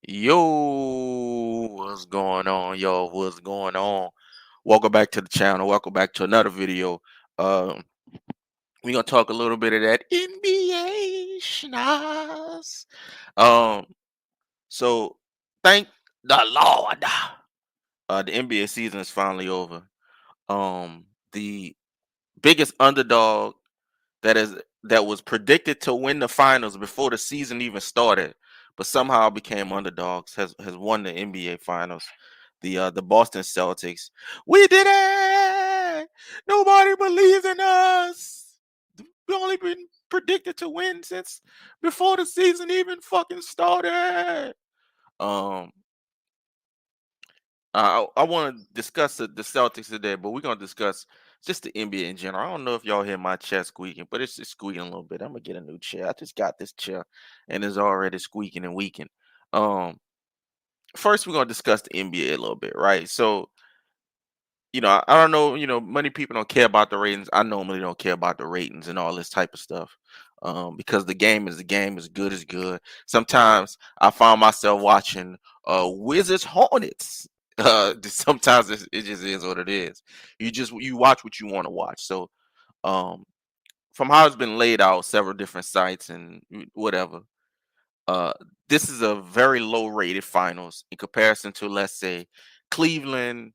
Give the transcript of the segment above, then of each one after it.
Yo, what's going on? Yo, what's going on? Welcome back to the channel. Welcome back to another video. Um, we're gonna talk a little bit of that NBA schnoz. Um, so thank the Lord. The NBA season is finally over. The biggest underdog that is that was predicted to win the finals before the season even started, but somehow became underdogs, has won the NBA finals. The Boston Celtics. We did it! Nobody believes in us. We only been predicted to win since before the season even fucking started. Um I want to discuss the Celtics today, but we're gonna discuss just the NBA in general. I don't know if y'all hear my chair squeaking, but it's just squeaking a little bit. I'm gonna get a new chair. I just got this chair, and it's already squeaking and weaking. Um, First we're gonna discuss the NBA a little bit, right? So I don't know, many people don't care about the ratings. I normally don't care about the ratings and all this type of stuff. Because the game is good as good. Sometimes I find myself watching Wizards Hornets. Sometimes it just is what it is. You watch what you want to watch. So um from how it's been laid out, several different sites and whatever, uh this is a very low rated finals in comparison to, let's say, Cleveland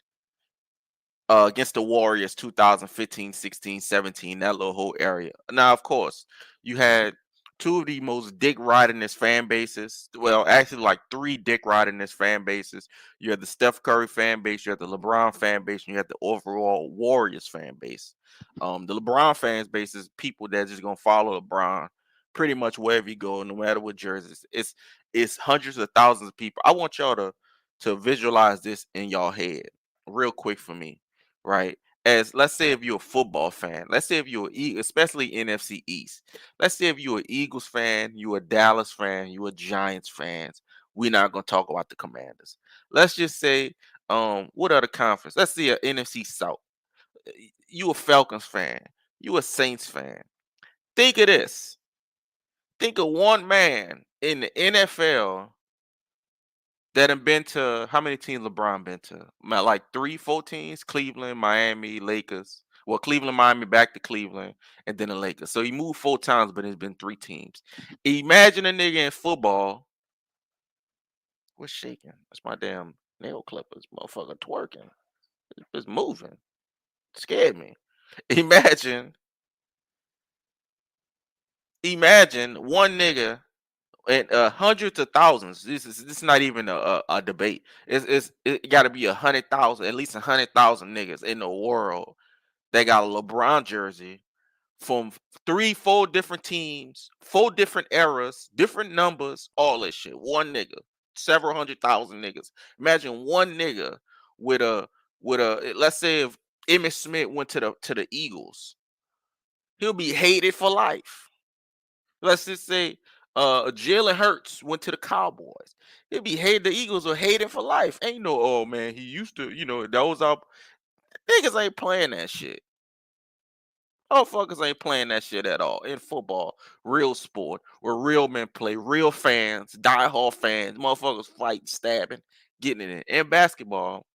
against the Warriors 2015, 16, 17, that little whole area. Now, of course, you had two of the most dick ridingest fan bases. Well, actually, like three dick ridingest fan bases. You had the Steph Curry fan base, you had the LeBron fan base, and you had the overall Warriors fan base. The LeBron fan base is people that just gonna follow LeBron pretty much wherever you go, no matter what jerseys. It's hundreds of thousands of people. I want y'all to visualize this in y'all head real quick for me, right? As let's say if you're a football fan, let's say if you're especially NFC East, let's say if you're an Eagles fan, you're a Dallas fan, you're a Giants fans. We're not gonna talk about the Commanders. Let's just say, what other conference? Let's see a NFC South. You a Falcons fan, you a Saints fan. Think of this. Think of one man in the NFL that have been to how many teams LeBron been to? Like three, four teams: Cleveland, Miami, Lakers. Well, Cleveland, Miami, back to Cleveland, and then the Lakers. So he moved four times, but it's been three teams. Imagine a nigga in football. What's shaking? That's my damn nail clippers, motherfucker twerking. It's moving. Scared me. Imagine, imagine one nigga and hundreds of thousands. This is not even a debate. It got to be 100,000, at least 100,000 niggas in the world that got a LeBron jersey from three, four different teams, four different eras, different numbers, all this shit. One nigga, several hundred thousand niggas. Imagine one nigga with a let's say if Emmitt Smith went to the Eagles, he'll be hated for life. Let's just say Jalen Hurts went to the Cowboys. He'll be hated. The Eagles are hated for life. Ain't no, oh man, he used to, those up niggas ain't playing that shit. Motherfuckers ain't playing that shit at all in football. Real sport where real men play, real fans, diehard fans, motherfuckers fighting, stabbing, getting it in. In basketball,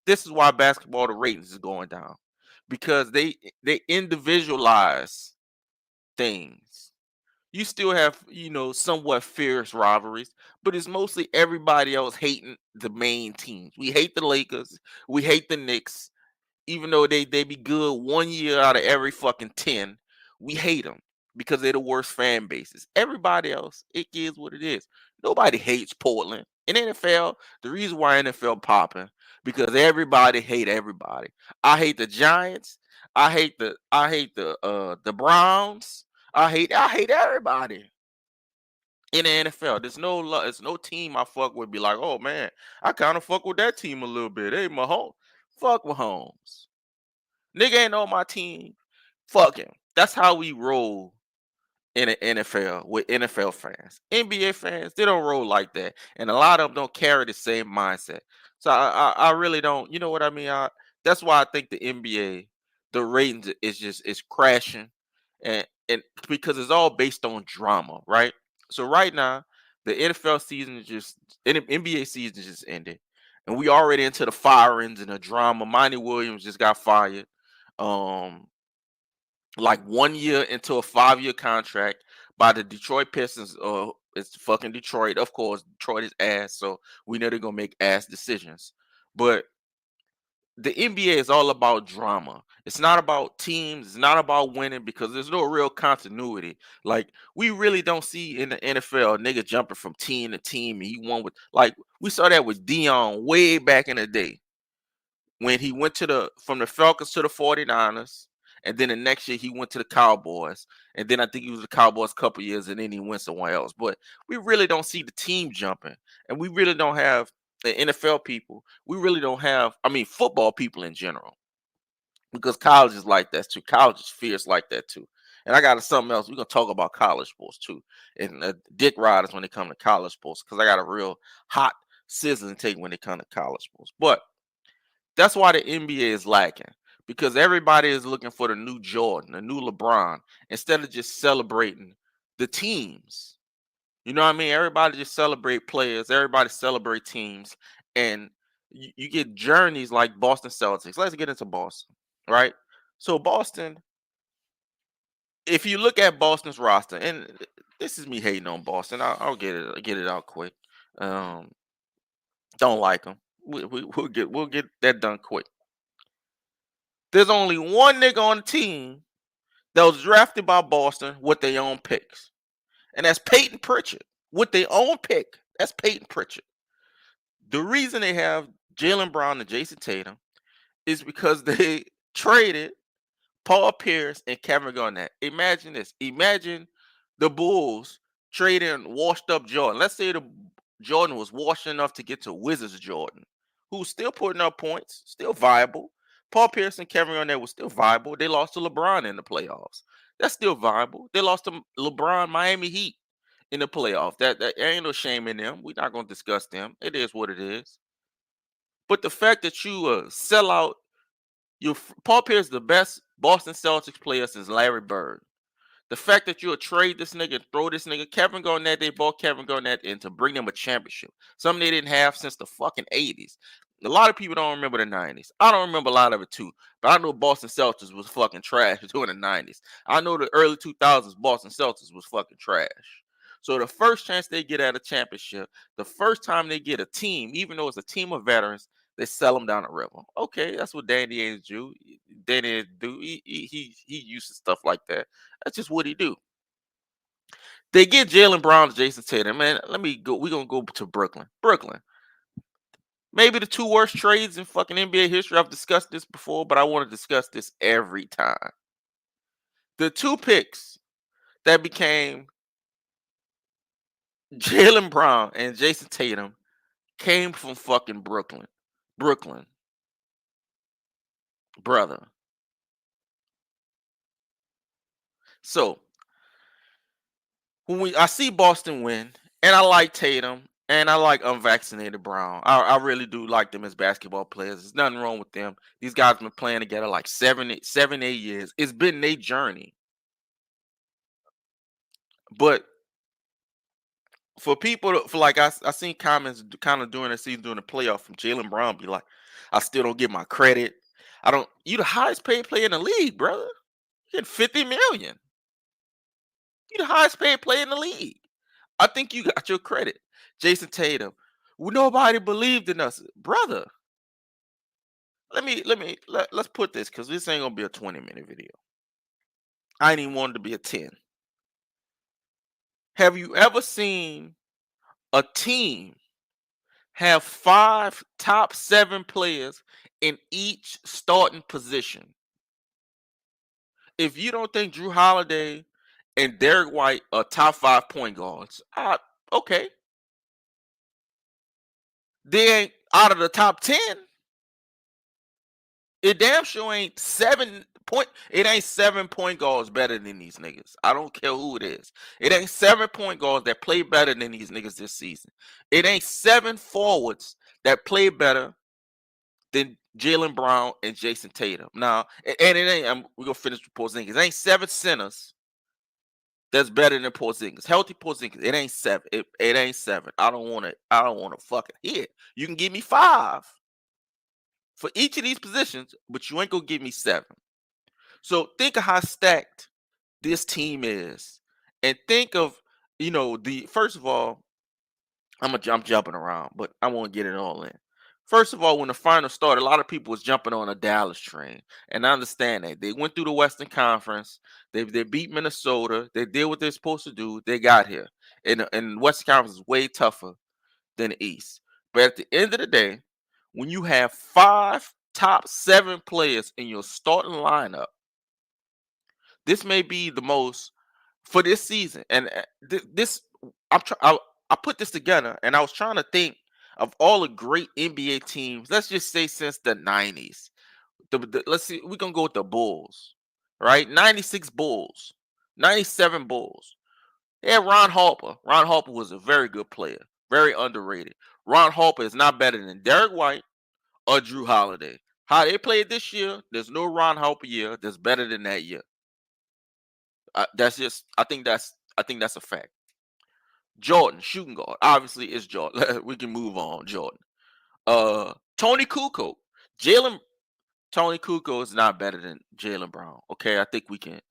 this is why basketball the ratings is going down. Because they individualize things. You still have, somewhat fierce rivalries, but it's mostly everybody else hating the main teams. We hate the Lakers, we hate the Knicks, even though they be good 1 year out of every fucking 10, we hate them because they're the worst fan bases. Everybody else, it is what it is. Nobody hates Portland. In NFL, the reason why NFL popping because everybody hate everybody. I hate the Giants. I hate the Browns. I hate everybody in the NFL. There's no team I fuck with be like, oh man, I kind of fuck with that team a little bit. Hey, Mahomes, fuck Mahomes. Nigga ain't on my team. Fuck him. That's how we roll in the NFL with NFL fans. NBA fans, they don't roll like that. And a lot of them don't carry the same mindset. So I really don't, you know what I mean? That's why I think the NBA, the ratings is crashing and because it's all based on drama, right? So right now, The NFL season is just NBA season just ended, and we already into the firings and the drama. Monty Williams just got fired. Um, like 1 year into a 5 year contract by the Detroit Pistons. It's fucking Detroit, of course. Detroit is ass, so we know they're gonna make ass decisions. But the NBA is all about drama. It's not about teams. It's not about winning because there's no real continuity. Like we really don't see in the NFL a nigga jumping from team to team and he won with like we saw that with Dion way back in the day when he went to the from the Falcons to the 49ers, and then the next year he went to the Cowboys, and then I think he was the Cowboys a couple years, and then he went somewhere else. But we really don't see the team jumping, and we really don't have the NFL people. We really don't have, I mean, football people in general, because college is like that too. College is fierce like that too. And I got something else. We're gonna talk about college sports too, and dick riders when it comes to college sports, because I got a real hot sizzling take when it comes to college sports. But that's why the NBA is lacking because everybody is looking for the new Jordan, the new LeBron, instead of just celebrating the teams. You know what I mean? Everybody just celebrate players, everybody celebrate teams, and you get journeys like Boston Celtics. Let's get into Boston, right? So Boston, if you look at Boston's roster, and this is me hating on Boston, I'll get it out quick. Um, don't like them. We'll get that done quick. There's only one nigga on the team that was drafted by Boston with their own picks, and that's Peyton Pritchard with their own pick. That's Peyton Pritchard. The reason they have Jalen Brown and Jason Tatum is because they traded Paul Pierce and Kevin Garnett. Imagine this. Imagine the Bulls trading washed up Jordan. Let's say the Jordan was washed enough to get to Wizards Jordan, who's still putting up points, still viable. Paul Pierce and Kevin Garnett was still viable. They lost to LeBron in the playoffs. That's still viable. They lost to LeBron Miami Heat in the playoffs. That ain't no shame in them. We're not gonna discuss them. It is what it is. But the fact that you sell out Paul Pierce is the best Boston Celtics player since Larry Bird. The fact that you'll trade this nigga and throw this nigga Kevin Garnett, they bought Kevin Garnett in to bring them a championship. Something they didn't have since the fucking 80s. A lot of people don't remember the 90s. I don't remember a lot of it too. But I know Boston Celtics was fucking trash during the 90s. I know the early 2000s Boston Celtics was fucking trash. So the first chance they get at a championship, the first time they get a team, even though it's a team of veterans, they sell them down the river. Okay, that's what Danny Ainge do. Danny Ainge do. He uses stuff like that. That's just what he do. They get Jalen Brown and Jason Tatum. Man, let me go. We're gonna go to Brooklyn. Brooklyn. Maybe the two worst trades in fucking NBA history. I've discussed this before, but I want to discuss this every time. The two picks that became Jalen Brown and Jason Tatum came from fucking Brooklyn. Brooklyn, brother. So I see Boston win, and I like Tatum, and I like unvaccinated Brown. I really do like them as basketball players. There's nothing wrong with them. These guys been playing together like 8 years. It's been their journey. But for people, for like I seen comments kind of during the season, during the playoff from Jalen Brown, be like, I still don't get my credit. I don't. You the highest paid player in the league, brother. You get 50 million. You the highest paid player in the league. I think you got your credit. Jason Tatum. Well, nobody believed in us, brother. Let's put this because this ain't gonna be a 20-minute video. I ain't even wanted to be a 10. Have you ever seen a team have 5 top 7 players in each starting position? If you don't think Drew Holiday and Derek White are top 5 point guards, okay. They ain't out of the top 10. It damn sure ain't 7 point. It ain't 7 point guards better than these niggas. I don't care who it is. It ain't 7 point guards that play better than these niggas this season. It ain't 7 forwards that play better than Jalen Brown and Jason Tatum. Now, and it ain't. We're gonna finish with Porzingis. It ain't 7 centers that's better than Porzingis. Healthy Porzingis. It ain't 7. It ain't 7. I don't want to. I don't want to fucking hit. You can give me 5 for each of these positions, but you ain't gonna give me 7. So think of how stacked this team is, and think of the first of all, I'm jumping around, but I want to get it all in. First of all, when the final started, a lot of people was jumping on a Dallas train, and I understand that they went through the Western Conference. They beat Minnesota. They did what they're supposed to do. They got here, and the Western Conference is way tougher than the East. But at the end of the day, when you have 5 top 7 players in your starting lineup, this may be the most for this season. And this, I put this together, and I was trying to think of all the great NBA teams. Let's just say since the '90s. Let's see, we're gonna go with the Bulls, right? '96 Bulls, '97 Bulls. They had Ron Harper. Ron Harper was a very good player, very underrated. Ron Harper is not better than Derek White or Drew Holiday. How they played this year, there's no Ron Harper year that's better than that year. That's just, I think that's a fact. Jordan, shooting guard, obviously it's Jordan. We can move on. Jordan. Tony Kukoc, Jalen. Tony Kukoc is not better than Jalen Brown. Okay, I think we can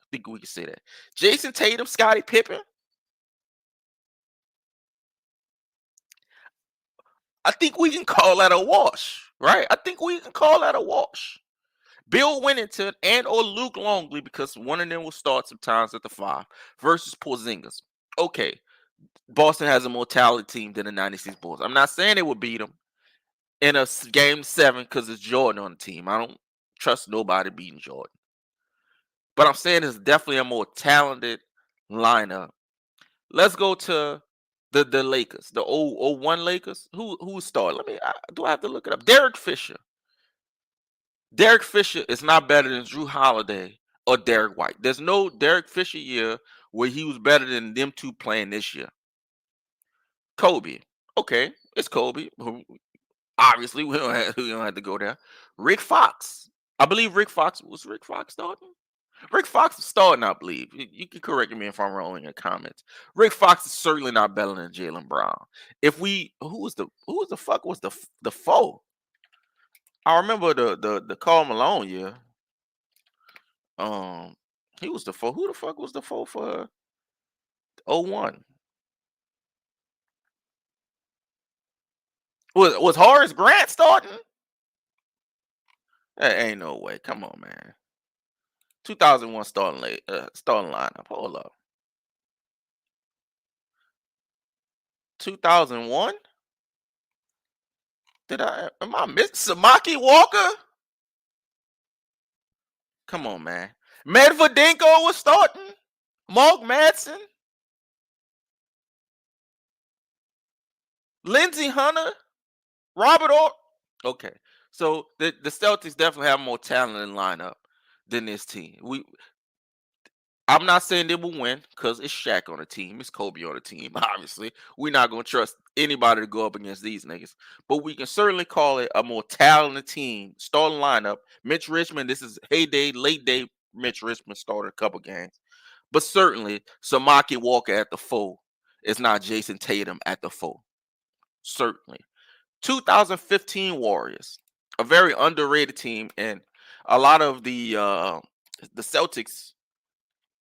say that. Jason Tatum, Scottie Pippen. I think we can call that a wash, right? I think we can call that a wash. Bill Winnington and or Luke Longley, because one of them will start sometimes at the 5 versus Porzingis. Okay, Boston has a more talented team than the '96 Bulls. I'm not saying they would beat them in a game 7 because it's Jordan on the team. I don't trust nobody beating Jordan. But I'm saying it's definitely a more talented lineup. Let's go to the Lakers, the 01 Lakers. Who started? Do I have to look it up? Derek Fisher. Derek Fisher is not better than Drew Holiday or Derek White. There's no Derek Fisher year where he was better than them two playing this year. Kobe. Okay, it's Kobe. Obviously, we don't have to go there. Rick Fox. I believe Rick Fox starting? Rick Fox is starting, I believe. You can correct me if I'm wrong in your comments. Rick Fox is certainly not better than Jalen Brown. If we who was the fuck was the foe? I remember the Karl Malone year. Um, he was the foe. Who the fuck was the foe for '01? Was Horace Grant starting? Ain't no way. Come on, man. 2001 starting lineup. Hold up. 2001? Am I missing Samaki Walker? Come on, man. Medvedenko was starting. Mark Madsen, Lindsey Hunter, Robert Orr. Okay, so the Celtics definitely have more talent in lineup than this team. I'm not saying they will win because it's Shaq on the team, it's Kobe on the team. Obviously, we're not gonna trust anybody to go up against these niggas, but we can certainly call it a more talented team. Starting lineup: Mitch Richmond. This is heyday, late day. Mitch Richmond started a couple games. But certainly, Samaki Walker at the 4 is not Jason Tatum at the 4. Certainly. 2015 Warriors, a very underrated team, and a lot of the Celtics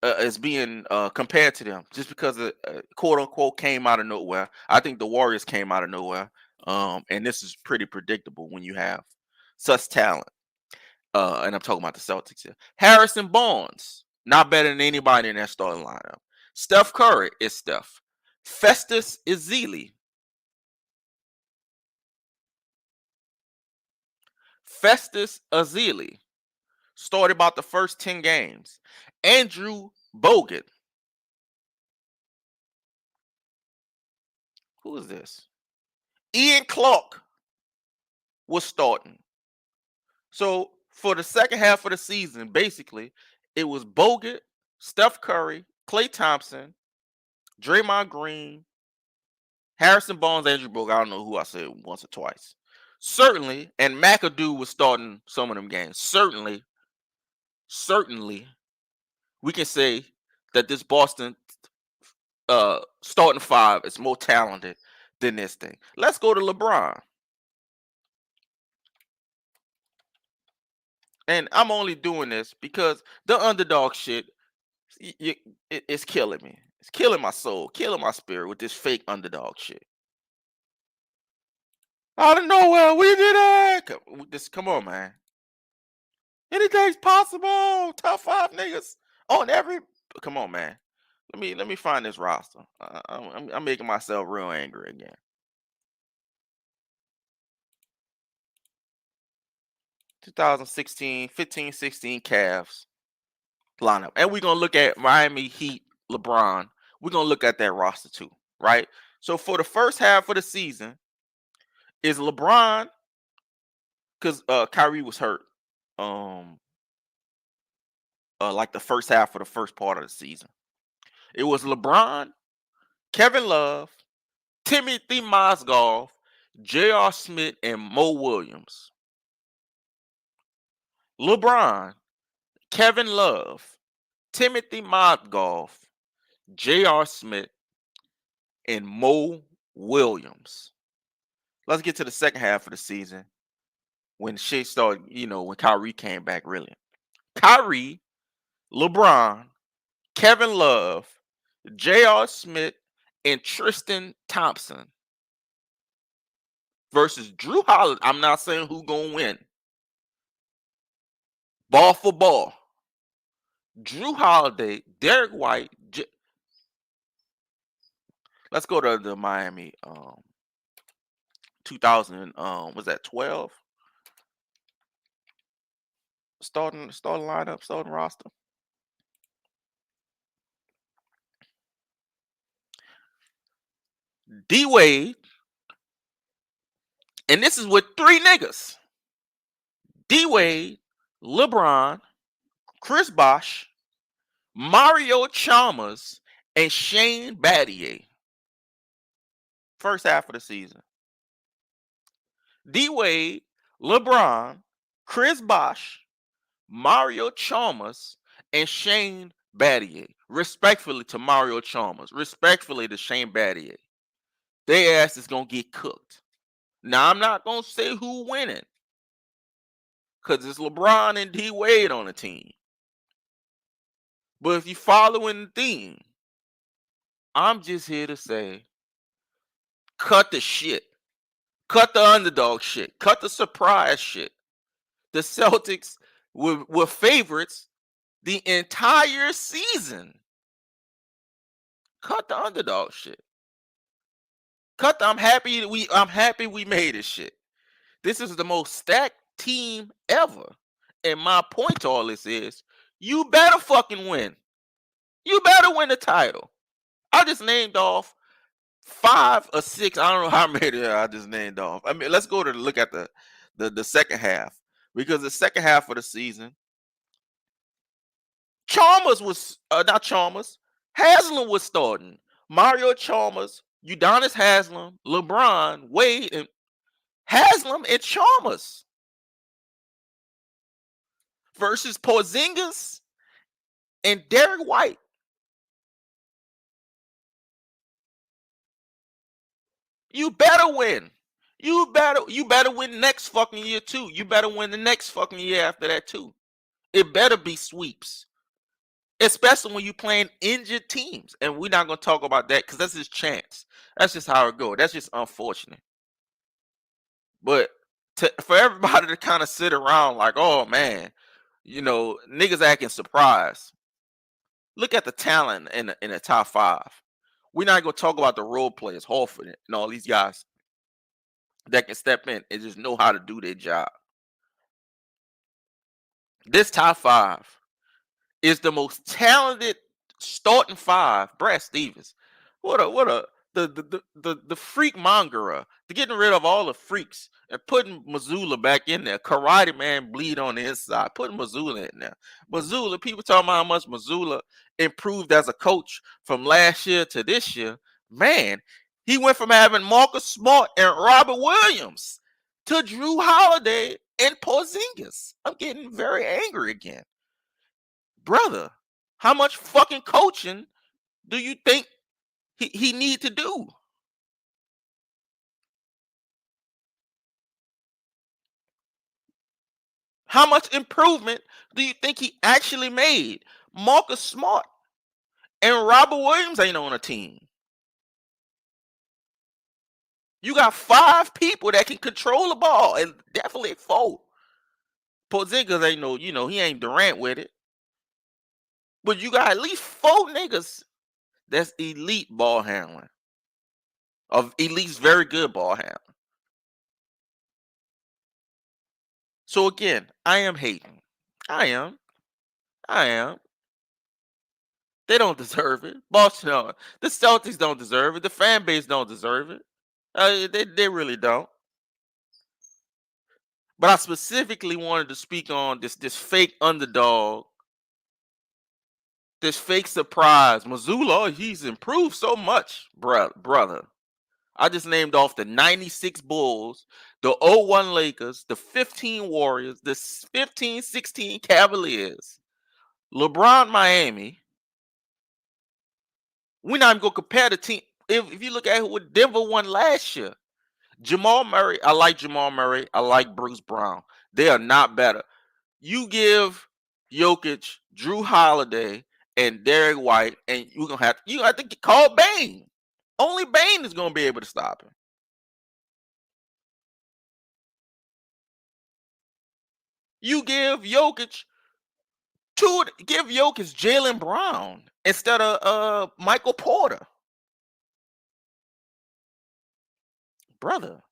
is being compared to them just because it quote unquote came out of nowhere. I think the Warriors came out of nowhere, and this is pretty predictable when you have such talent. And I'm talking about the Celtics here. Harrison Barnes, not better than anybody in that starting lineup. Steph Curry is Steph. Festus Ezeli. Festus Ezeli started about the first 10 games. Andrew Bogut. Who is this? Ian Clark was starting. So for the second half of the season, basically, it was Bogut, Steph Curry, Klay Thompson, Draymond Green, Harrison Barnes, Andrew Bogut. I don't know who I said once or twice. Certainly, and McAdoo was starting some of them games. Certainly, we can say that this Boston starting five is more talented than this thing. Let's go to LeBron. And I'm only doing this because the underdog shit, it's killing me. It's killing my soul, killing my spirit with this fake underdog shit. Out of nowhere, we did it. Come on, man. Anything's possible. Top five niggas on every. Come on, man. Let me find this roster. I'm making myself real angry again. 2016, 15, 16 Cavs lineup, and we're gonna look at Miami Heat, LeBron. We're gonna look at that roster too, right? So for the first half of the season, is LeBron because Kyrie was hurt, um, like the first half of the first part of the season. It was LeBron, Kevin Love, Timothy Mozgov, J.R. Smith, and Mo Williams. LeBron, Kevin Love, Timothy Mozgov, J.R. Smith, and Mo Williams. Let's get to the second half of the season when shit started, when Kyrie came back, really. Kyrie, LeBron, Kevin Love, J.R. Smith, and Tristan Thompson versus Drew Holiday. I'm not saying who gonna win. Ball for ball. Drew Holiday, Derek White. Let's go to the Miami 2000 was that 12 starting lineup, starting roster. D Wade, and this is with three niggas. D Wade, LeBron, Chris Bosh, Mario Chalmers, and Shane Battier. First half of the season. D Wade, LeBron, Chris Bosh, Mario Chalmers, and Shane Battier. Respectfully to Mario Chalmers. Respectfully to Shane Battier. Their ass is gonna get cooked. Now I'm not gonna say who winning. Cause it's LeBron and D Wade on the team. But if you following the theme, I'm just here to say, cut the shit. Cut the underdog shit. Cut the surprise shit. The Celtics were favorites the entire season. Cut the underdog shit. I'm happy we made this shit. This is the most stacked team ever. And my point to all this is, you better fucking win. You better win the title. I just named off 5 or 6. I don't know how many I just named off. I mean, let's go to look at the second half. Because the second half of the season, Chalmers was not Chalmers. Haslam was starting. Mario Chalmers, Udonis Haslam, LeBron, Wade, and Haslam and Chalmers versus Porzingis and Derek White. You better win. You better win next fucking year too. You better win the next fucking year after that too. It better be sweeps. Especially when you playing injured teams. And we're not gonna talk about that because that's his chance. That's just how it goes. That's just unfortunate. But for everybody to kind of sit around like, oh man, niggas acting surprised. Look at the talent in the top 5. We're not gonna talk about the role players, Horford and all these guys that can step in and just know how to do their job. This top 5 is the most talented starting 5. Brad Stevens, what a the freak mongerer, to getting rid of all the freaks and putting Missoula back in there. Karate man bleed on the inside, putting Missoula in there. Missoula, people talking about how much Missoula improved as a coach from last year to this year. Man, he went from having Marcus Smart and Robert Williams to Drew Holiday and Porzingis. I'm getting very angry again. Brother, how much fucking coaching do you think he need to do? How much improvement do you think he actually made? Marcus Smart and Robert Williams ain't on a team. You got 5 people that can control the ball, and definitely 4. Porzingis ain't no, he ain't Durant with it. But you got at least 4 niggas that's elite ball handling, of elite's very good ball handling. So again, I am hating. I am. I am. They don't deserve it. Boston, the Celtics don't deserve it. The fan base don't deserve it. They really don't. But I specifically wanted to speak on this fake underdog, this fake surprise. Missoula, he's improved so much, brother. I just named off the 96 Bulls, the 01 Lakers, the 15 Warriors, the 15-16 Cavaliers, LeBron Miami. We're not even gonna compare the team. If you look at what Denver won last year, Jamal Murray, I like Jamal Murray. I like Bruce Brown. They are not better. You give Jokic, Drew Holiday, and Derek White, and you have to call Bane. Only Bane is gonna be able to stop him. You give Jokic Jalen Brown instead of Michael Porter. Brother.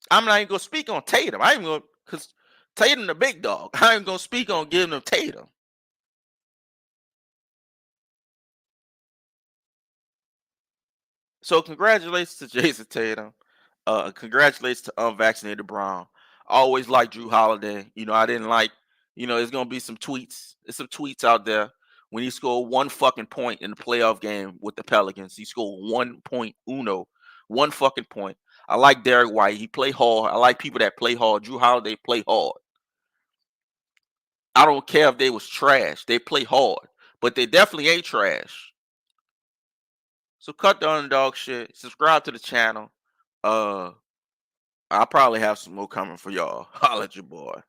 I'm not even gonna speak on Tatum. I ain't gonna, because Tatum the big dog. I ain't gonna speak on giving him Tatum. So congratulations to Jason Tatum. Congratulations to unvaccinated Brown. I always liked Drew Holiday. I didn't like. There's gonna be some tweets. There's some tweets out there when he scored one fucking point in the playoff game with the Pelicans. He scored 1.1, one fucking point. I like Derek White. He play hard. I like people that play hard. Drew Holiday play hard. I don't care if they was trash. They play hard, but they definitely ain't trash. So cut the underdog shit. Subscribe to the channel. I'll probably have some more coming for y'all. Holla at your boy.